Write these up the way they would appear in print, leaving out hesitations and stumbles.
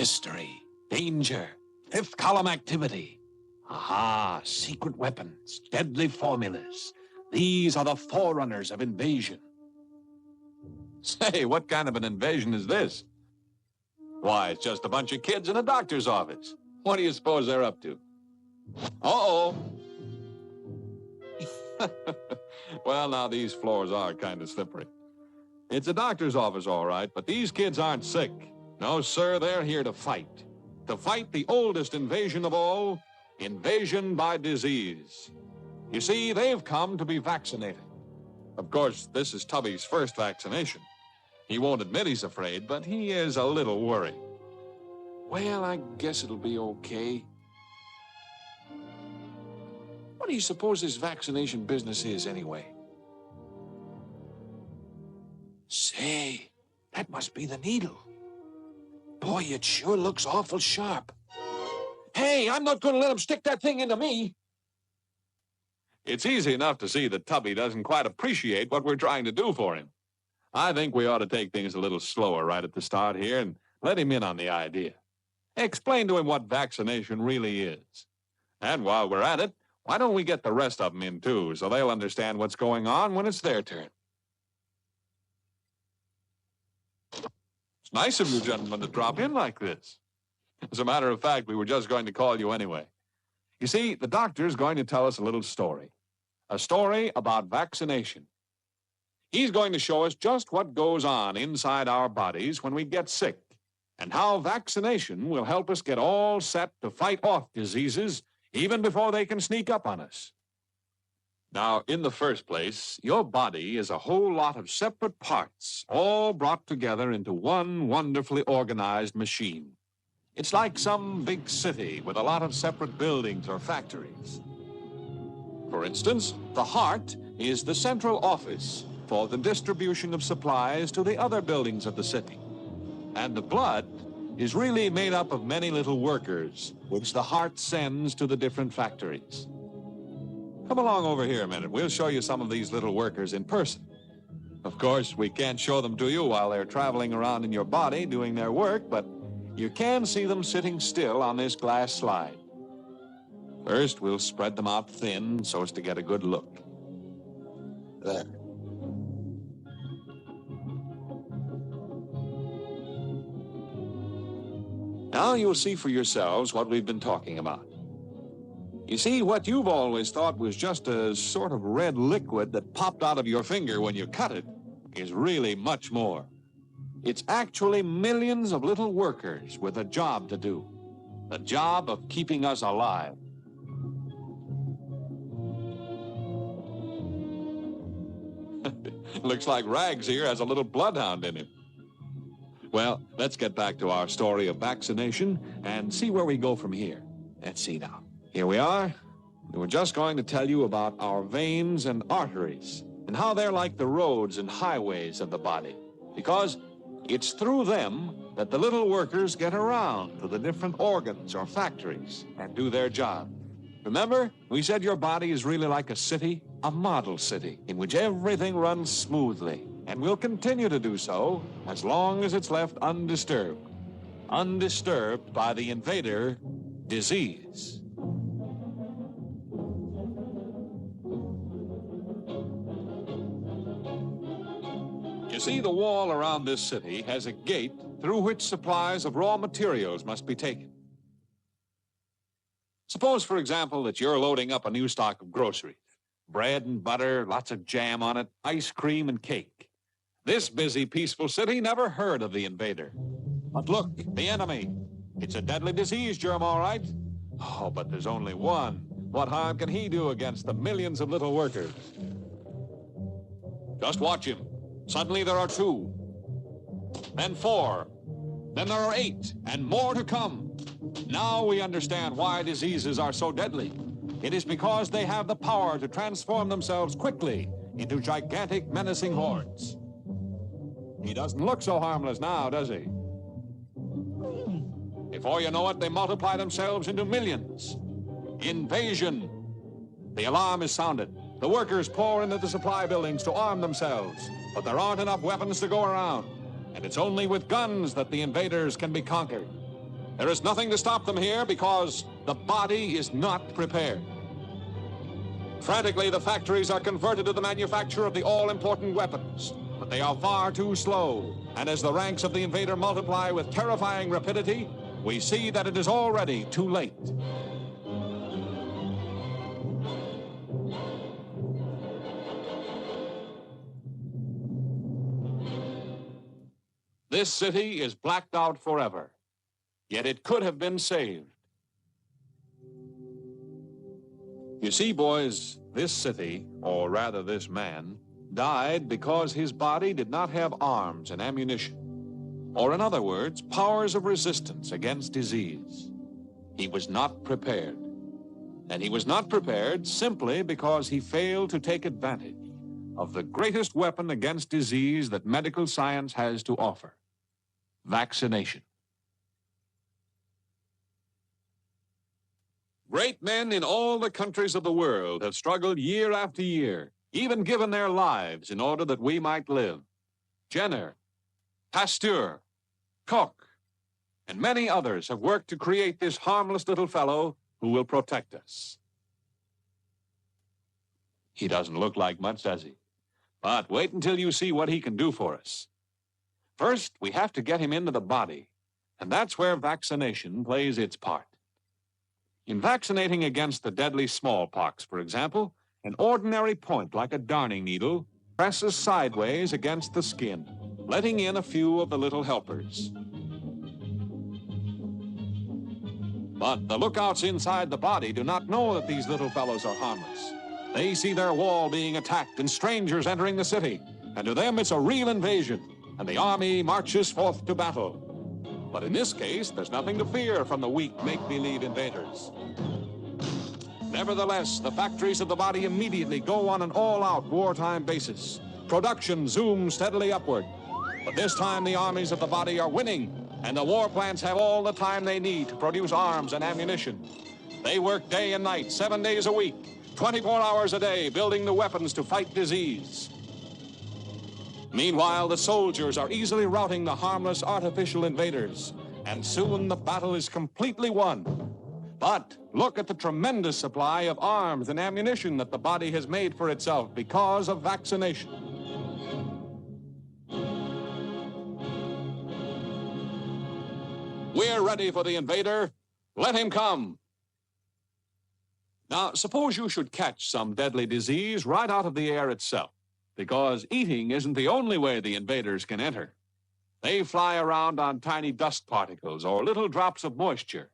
Mystery, danger, fifth column activity. Aha, secret weapons, deadly formulas. These are the forerunners of invasion. Say, what kind of an invasion is this? Why, it's just a bunch of kids in a doctor's office. What do you suppose they're up to? Uh-oh. Well, now, these floors are kind of slippery. It's a doctor's office, all right, but these kids aren't sick. No, sir, they're here to fight. To fight the oldest invasion of all, invasion by disease. You see, they've come to be vaccinated. Of course, this is Tubby's first vaccination. He won't admit he's afraid, but he is a little worried. Well, I guess it'll be okay. What do you suppose this vaccination business is, anyway? Say, that must be the needle. Boy, it sure looks awful sharp. Hey, I'm not going to let him stick that thing into me. It's easy enough to see that Tubby doesn't quite appreciate what we're trying to do for him. I think we ought to take things a little slower right at the start here and let him in on the idea. Explain to him what vaccination really is. And while we're at it, why don't we get the rest of them in, too, so they'll understand what's going on when it's their turn. It's nice of you gentlemen to drop in like this. As a matter of fact, we were just going to call you anyway. You see, the doctor's going to tell us a little story. A story about vaccination. He's going to show us just what goes on inside our bodies when we get sick, and how vaccination will help us get all set to fight off diseases even before they can sneak up on us. Now, in the first place, your body is a whole lot of separate parts, all brought together into one wonderfully organized machine. It's like some big city with a lot of separate buildings or factories. For instance, the heart is the central office for the distribution of supplies to the other buildings of the city. And the blood is really made up of many little workers, which the heart sends to the different factories. Come along over here a minute. We'll show you some of these little workers in person. Of course, we can't show them to you while they're traveling around in your body doing their work, but you can see them sitting still on this glass slide. First, we'll spread them out thin so as to get a good look. There. Now you'll see for yourselves what we've been talking about. You see, what you've always thought was just a sort of red liquid that popped out of your finger when you cut it is really much more. It's actually millions of little workers with a job to do. The job of keeping us alive. Looks like Rags here has a little bloodhound in him. Well, let's get back to our story of vaccination and see where we go from here. Let's see now. Here we are. We were just going to tell you about our veins and arteries and how they're like the roads and highways of the body, because it's through them that the little workers get around to the different organs or factories and do their job. Remember, we said your body is really like a city, a model city, in which everything runs smoothly, and will continue to do so as long as it's left undisturbed. Undisturbed by the invader, disease. You see, the wall around this city has a gate through which supplies of raw materials must be taken. Suppose, for example, that you're loading up a new stock of groceries. Bread and butter, lots of jam on it, ice cream and cake. This busy, peaceful city never heard of the invader. But look, the enemy. It's a deadly disease germ, all right. Oh, but there's only one. What harm can he do against the millions of little workers? Just watch him. Suddenly there are 2, then 4, then there are 8, and more to come. Now we understand why diseases are so deadly. It is because they have the power to transform themselves quickly into gigantic, menacing hordes. He doesn't look so harmless now, does he? Before you know it, they multiply themselves into millions. Invasion. The alarm is sounded. The workers pour into the supply buildings to arm themselves, but there aren't enough weapons to go around, and it's only with guns that the invaders can be conquered. There is nothing to stop them here because the body is not prepared. Frantically, the factories are converted to the manufacture of the all-important weapons, but they are far too slow. And as the ranks of the invader multiply with terrifying rapidity, we see that it is already too late. This city is blacked out forever, yet it could have been saved. You see, boys, this city, or rather this man, died because his body did not have arms and ammunition, or in other words, powers of resistance against disease. He was not prepared. And he was not prepared simply because he failed to take advantage of the greatest weapon against disease that medical science has to offer: vaccination. Great men in all the countries of the world have struggled year after year, even given their lives in order that we might live. Jenner, Pasteur, Koch, and many others have worked to create this harmless little fellow who will protect us. He doesn't look like much, does he? But wait until you see what he can do for us. First, we have to get him into the body, and that's where vaccination plays its part. In vaccinating against the deadly smallpox, for example, an ordinary point like a darning needle presses sideways against the skin, letting in a few of the little helpers. But the lookouts inside the body do not know that these little fellows are harmless. They see their wall being attacked and strangers entering the city, and to them it's a real invasion, and the army marches forth to battle. But in this case, there's nothing to fear from the weak make-believe invaders. Nevertheless, the factories of the body immediately go on an all-out wartime basis. Production zooms steadily upward. But this time, the armies of the body are winning, and the war plants have all the time they need to produce arms and ammunition. They work day and night, 7 days a week, 24 hours a day, building the weapons to fight disease. Meanwhile, the soldiers are easily routing the harmless artificial invaders, and soon the battle is completely won. But look at the tremendous supply of arms and ammunition that the body has made for itself because of vaccination. We're ready for the invader. Let him come. Now, suppose you should catch some deadly disease right out of the air itself, because eating isn't the only way the invaders can enter. They fly around on tiny dust particles or little drops of moisture.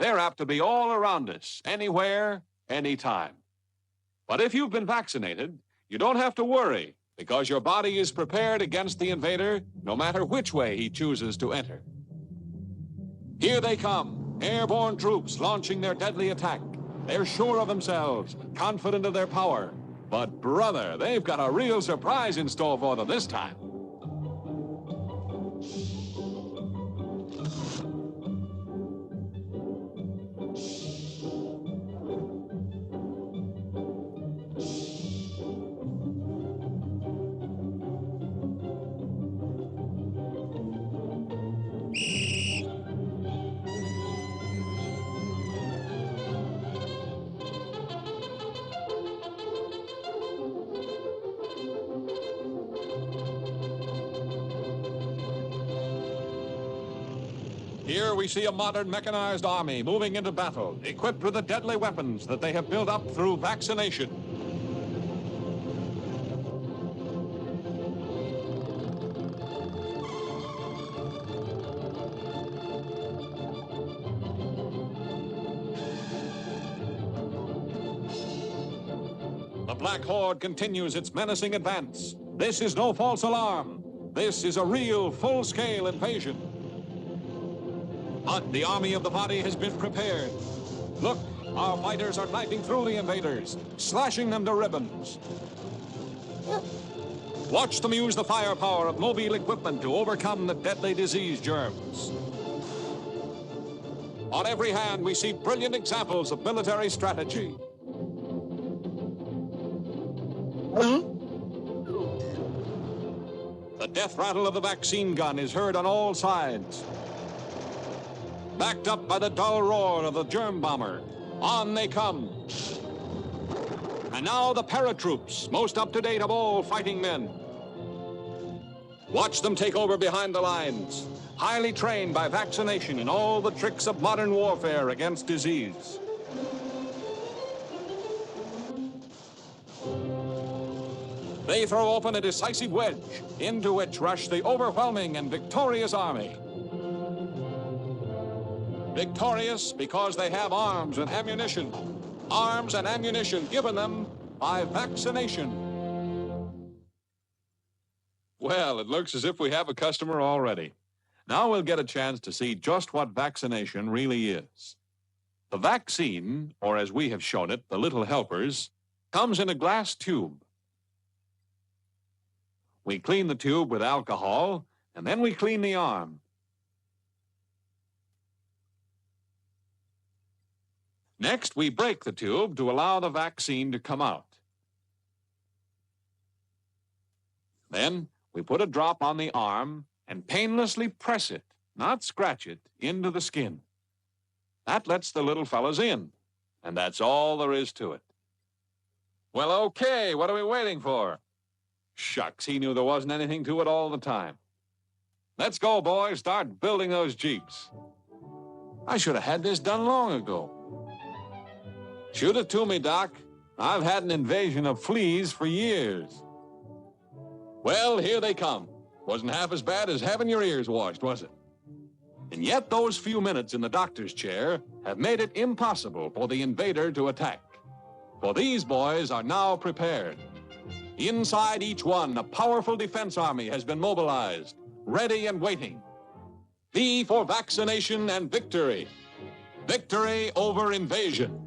They're apt to be all around us, anywhere, anytime. But if you've been vaccinated, you don't have to worry, because your body is prepared against the invader, no matter which way he chooses to enter. Here they come, airborne troops launching their deadly attack. They're sure of themselves, confident of their power. But, brother, they've got a real surprise in store for them this time. Here we see a modern mechanized army moving into battle, equipped with the deadly weapons that they have built up through vaccination. The Black Horde continues its menacing advance. This is no false alarm. This is a real, full-scale invasion. But the army of the body has been prepared. Look, our fighters are knifing through the invaders, slashing them to ribbons. Watch them use the firepower of mobile equipment to overcome the deadly disease germs. On every hand, we see brilliant examples of military strategy. The death rattle of the vaccine gun is heard on all sides. backed up by the dull roar of the germ bomber. On they come. And now the paratroops, most up-to-date of all fighting men. Watch them take over behind the lines, highly trained by vaccination in all the tricks of modern warfare against disease. They throw open a decisive wedge, into which rush the overwhelming and victorious army. Victorious because they have arms and ammunition. Arms and ammunition given them by vaccination. Well, it looks as if we have a customer already. Now we'll get a chance to see just what vaccination really is. The vaccine, or as we have shown it, the little helpers, comes in a glass tube. We clean the tube with alcohol, and then we clean the arm. Next, we break the tube to allow the vaccine to come out. Then, we put a drop on the arm and painlessly press it, not scratch it, into the skin. That lets the little fellas in, and that's all there is to it. Well, okay, what are we waiting for? Shucks, he knew there wasn't anything to it all the time. Let's go, boys, start building those Jeeps. I should have had this done long ago. Shoot it to me, Doc. I've had an invasion of fleas for years. Well, here they come. Wasn't half as bad as having your ears washed, was it? And yet those few minutes in the doctor's chair have made it impossible for the invader to attack. For these boys are now prepared. Inside each one, a powerful defense army has been mobilized, ready and waiting. V for vaccination and victory. Victory over invasion.